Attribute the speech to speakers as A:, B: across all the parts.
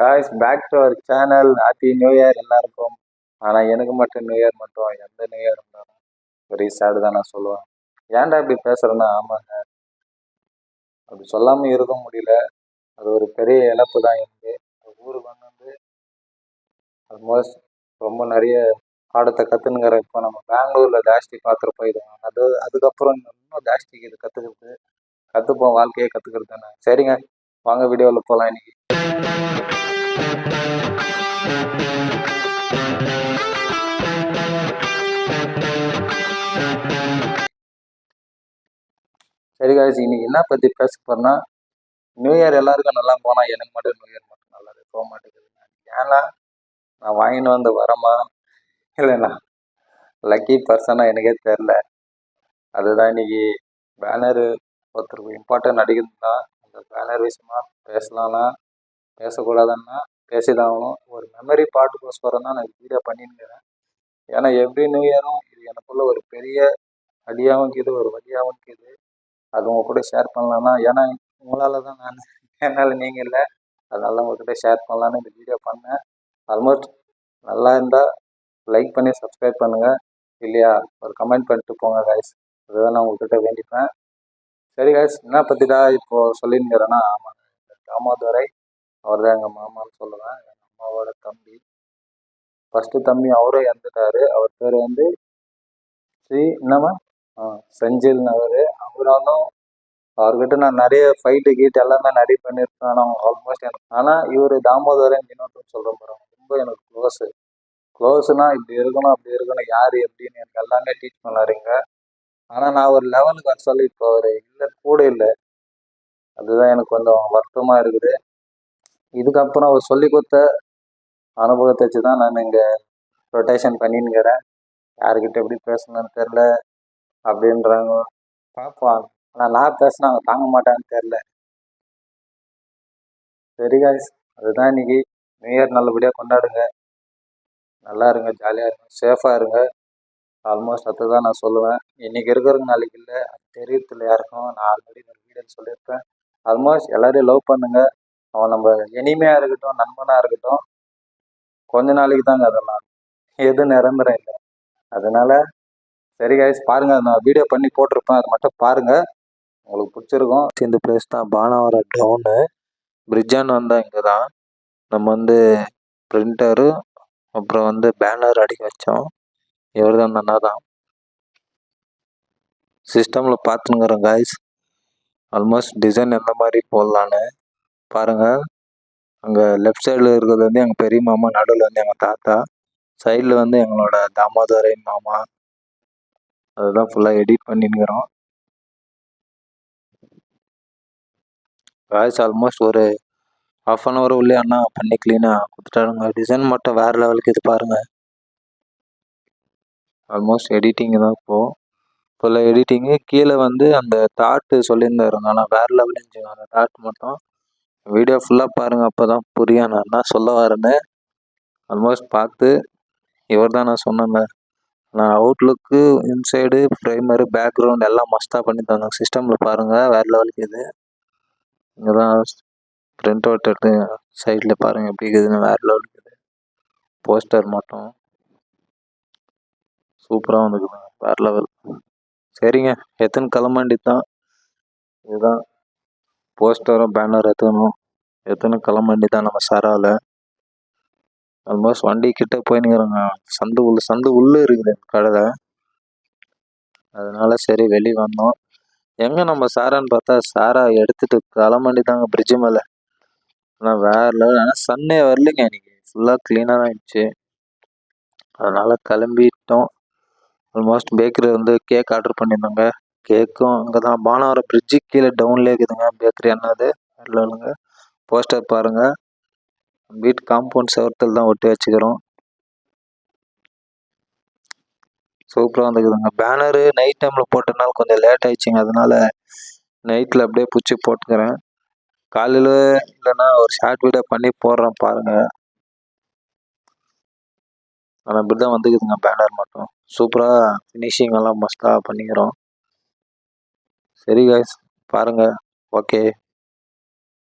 A: Guys back to our channel. Happy new year எல்லாருக்கும். ஆனால் எனக்கு மட்டும் நியூ இயர் மட்டும் எந்த நியூ இயர் இருந்தாலும் வெரி சேடு தான் நான் சொல்லுவேன். ஏன்டா இப்படி பேசுகிறேன்னா, ஆமாங்க, அப்படி சொல்லாமல் இருக்க முடியல. அது ஒரு பெரிய இழப்பு தான் எனக்கு. ஊருக்கு வந்து ஆல்மோஸ்ட் ரொம்ப நிறைய பாடத்தை கற்றுனுங்கிற. இப்போ நம்ம பெங்களூரில் ஜாஸ்தி பார்த்துட்டு போயிடுவோம். அதுக்கப்புறம் இன்னும் ஜாஸ்திக்கு இது கற்றுப்போம், வாழ்க்கையை கற்றுக்கிறது தானே. சரிங்க, வாங்க வீடியோவில் போகலாம் இன்னைக்கு. சரி காய்ச்சி, இன்னைக்கு என்ன பற்றி பேச போறேன்னா, நியூ இயர் எல்லாருக்கும் நல்லா போனால் எனக்கு மட்டும் நியூ இயர் மட்டும் நல்லா போக மாட்டேங்குது. ஏன்னா நான் வாங்கிட்டு வந்து வரமா இல்லைண்ணா லக்கி பர்சனா எனக்கே தெரில. அதுதான் இன்னைக்கு பேனரு ஒருத்தருக்கு இம்பார்ட்டன்ட் அடிக்குதுன்னா அந்த பேனர் விஷயமா பேசலாம்னா பேசக்கூடாதுன்னா பேசிதான் ஆகணும். ஒரு மெமரி பாட்டுக்கோசரம் தான் நான் வீடியோ பண்ணியிருக்கிறேன். ஏன்னா எவ்ரி நியூ இயரும் இது எனக்குள்ள ஒரு பெரிய அடியாகவும் இருக்குது, ஒரு வழியாகவும் இருக்குது. அது உங்க கூட ஷேர் பண்ணலாம்னா, ஏன்னா உங்களால் தான் நான், என்னால் நீங்கள் இல்லை, அதனால உங்கள்கிட்ட ஷேர் பண்ணலான்னு இந்த வீடியோ பண்ணேன். ஆல்மோஸ்ட் நல்லா இருந்தால் லைக் பண்ணி சப்ஸ்கிரைப் பண்ணுங்கள், இல்லையா ஒரு கமெண்ட் பண்ணிட்டு போங்க காய்ஸ். அதுதான் நான் உங்கள்கிட்ட வேண்டிப்பேன். சரி காய்ஸ், என்ன பற்றி தான் இப்போது சொல்லியிருக்கிறேன்னா, ஆமாங்க, தாமோதரை அவர் தான் எங்கள் மாமான்னு சொல்லுவேன். எங்கள் அம்மாவோட தம்பி, ஃபஸ்ட்டு தம்பி அவரும் இறந்துட்டாரு. அவர் பேர் வந்து என்னம்மா செஞ்சில்னு. அவராலும் அவர்கிட்ட நான் நிறைய ஃபைட்டு கீட்டு எல்லாமே நிறைய பண்ணியிருப்பேன். ஆனால் ஆல்மோஸ்ட் எனக்கு, ஆனால் இவர் தாமோதரன் இன்னொருத்தர் சொல்கிற போகிறோம், ரொம்ப எனக்கு க்ளோஸுனா இப்படி இருக்கணும் அப்படி இருக்கணும், யார் எப்படின்னு எனக்கு எல்லாமே டீச் பண்ணாருங்க. ஆனால் நான் ஒரு லெவலுக்கு வர சொல்லி இப்போ அவர் இல்லை, கூட இல்லை. அதுதான் எனக்கு கொஞ்சம் வருத்தமாக இருக்குது. இதுக்கப்புறம் அவர் சொல்லி கொடுத்த அனுபவத்தை வச்சு தான் நான் இங்கே ரொட்டேஷன் பண்ணின்னுக்கிறேன். யாருக்கிட்ட எப்படி பேசணும்னு தெரில அப்படின்றாங்க, பார்ப்போம். ஆனால் நான் பேசினா அவங்க தாங்க மாட்டான்னு தெரில. சரி காய்ஸ், அதுதான் இன்னைக்கு. நியூ இயர் நல்லபடியாக கொண்டாடுங்க, நல்லா இருங்க, ஜாலியாக இருங்க, சேஃபாக இருங்க. ஆல்மோஸ்ட் அதுதான் நான் சொல்லுவேன். இன்றைக்கி இருக்கிறவங்க நாளைக்கு இல்லை, அது தெரியறதில்ல யாருக்கும். நான் ஆல்ரெடி ஒரு வீடியோ சொல்லியிருப்பேன். ஆல்மோஸ்ட் எல்லாரையும் லவ் பண்ணுங்கள். அவன் நம்ம இனிமையாக இருக்கட்டும், நண்பனாக இருக்கட்டும், கொஞ்ச நாளைக்கு தாங்க, அதெல்லாம் எதுவும் நிரந்தரம் இல்லை. அதனால் சரி காய்ஸ், பாருங்கள், நான் வீடியோ பண்ணி போட்டிருப்பேன், அது மட்டும் பாருங்கள், உங்களுக்கு பிடிச்சிருக்கும். இந்த பிளேஸ் தான் பானாவரம் டவுனு. பிரிட்ஜான்னு வந்தால் இங்கே தான் நம்ம வந்து பிரிண்டரு அப்புறம் வந்து பேனர் அடிக்க வச்சோம். இவர் தான் அந்த அண்ணா தான். சிஸ்டமில் பார்த்துனுங்கிறோம் காய்ஸ். ஆல்மோஸ்ட் டிசைன் எந்த மாதிரி போடலான்னு பாருங்கள். அங்கே லெஃப்ட் சைடில் இருக்கிறது வந்து எங்கள் பெரிய மாமா, நடுவில் வந்து எங்கள் தாத்தா, சைடில் வந்து எங்களோட தாமோதரை மாமா. அதுதான் ஃபுல்லாக எடிட் பண்ணின்னுக்கிறோம் காய்ஸ். ஆல்மோஸ்ட் ஒரு ½ அன் ஹவர் உள்ளே அண்ணா பண்ணி க்ளீனாக கொடுத்துட்டாருங்க. டிசைன் மட்டும் வேறு லெவலுக்கு இது பாருங்கள். ஆல்மோஸ்ட் எடிட்டிங்கு தான் இப்போது ஃபுல்லாக எடிட்டிங்கு. கீழே வந்து அந்த தாட்டு சொல்லியிருந்தாருங்க, ஆனால் வேறு லெவல் இருந்துச்சுங்க அந்த தாட் மட்டும். வீடியோ ஃபுல்லாக பாருங்கள், அப்போ தான் புரியும் நான் என்ன சொல்ல வரேன்னு. ஆல்மோஸ்ட் பார்த்து இவர் தான் நான் சொன்னேங்க. நான் அவுட்லுக்கு, இன்சைடு, ப்ரைமரு, பேக்ரவுண்ட் எல்லாம் மஸ்ட்டாக பண்ணி தந்தேன். சிஸ்டமில் பாருங்கள், வேறு லெவலுக்கு இது. இங்கே தான் பிரிண்ட் அவுட் எடுத்து சைடில் பாருங்கள் எப்படி இருக்குதுன்னு, வேறு லெவலுக்கு இது. போஸ்டர் மட்டும் சூப்பராக வந்துருக்குதுங்க, வேறு லெவல். சரிங்க, எத்தனை கிளம்பாண்டி தான். இதுதான் போஸ்டரும் பேனர் எத்தனை கிளம்பாண்டி தான் நம்ம சாராவில். ஆல்மோஸ்ட் வண்டி கிட்டே போயின்னுக்கிறோங்க. சந்து உள்ளே இருக்குது கடலை. அதனால சரி வெளியே வந்தோம். எங்கே நம்ம சாரான்னு பார்த்தா சாரா எடுத்துகிட்டு கிளம்பாண்டி தாங்க பிரிட்ஜு மேலே. ஆனால் வேறு லெவல். ஆனால் சன்னே வரலைங்க இன்னைக்கு, ஃபுல்லாக க்ளீனாக தான் இருந்துச்சு. அதனால் கிளம்பிட்டோம். ஆல்மோஸ்ட் பேக்கரி வந்து கேக் ஆர்டர் பண்ணியிருந்தோங்க. கேக்கும் அங்கே தான் பானாவரம் பிரிட்ஜுக்கு கீழே டவுன்லேயே இருக்குதுங்க பேக்கரி. என்னது இல்லைங்க. போஸ்டர் பாருங்கள், வீட்டு காம்பவுண்ட் செவத்தில் தான் ஒட்டி வச்சுக்கிறோம். சூப்பராக வந்துக்குதுங்க. பேனரு நைட் டைமில் போட்டதுனால கொஞ்சம் லேட் ஆயிடுச்சுங்க, அதனால நைட்டில் அப்படியே பிடிச்சி போட்டுக்கிறேன். காலையில் இல்லைன்னா ஒரு ஷார்ட் வீடியோ பண்ணி போடுறேன் பாருங்கள். ஆனால் இப்படி தான் வந்துக்குதுங்க பேனர் மட்டும். சூப்பராக ஃபினிஷிங் எல்லாம் மஸ்ட்டாக பண்ணிக்கிறோம். சரி காய்ஸ், பாருங்கள். ஓகே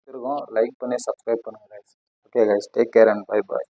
A: இருக்கும், லைக் பண்ணி சப்ஸ்கிரைப் பண்ணுங்கள் guys. Okay guys, take care and bye bye.